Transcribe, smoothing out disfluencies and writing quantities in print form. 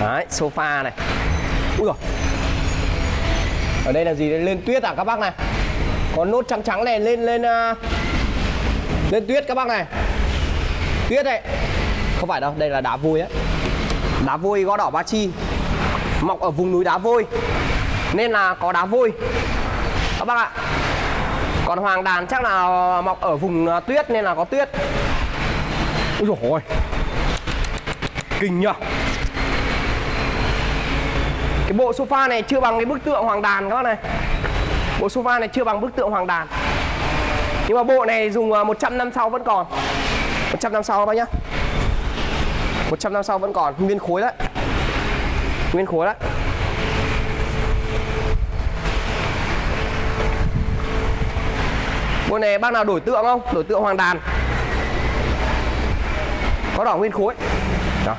Đấy, sofa này. Ui dồi. Ở đây là gì? Lên tuyết à các bác này. Có nốt trắng trắng này lên lên tuyết các bác này. Tuyết đây. Không phải đâu, đây là đá vôi á. Đá vôi gõ đỏ Ba Chi. Mọc ở vùng núi đá vôi nên là có đá vôi các bác ạ. Còn hoàng đàn chắc là mọc ở vùng tuyết nên là có tuyết. Ui dồi ôi, kinh nhờ. Cái bộ sofa này chưa bằng cái bức tượng hoàng đàn các bác này. Bộ sofa này chưa bằng bức tượng hoàng đàn. Nhưng mà bộ này dùng 100 năm sau vẫn còn. 100 năm sau các bác nhá. 100 năm sau vẫn còn, nguyên khối đấy. Nguyên khối đấy. Bộ này bác nào đổi tượng không? Đổi tượng hoàng đàn. Có đỏ nguyên khối. Đó.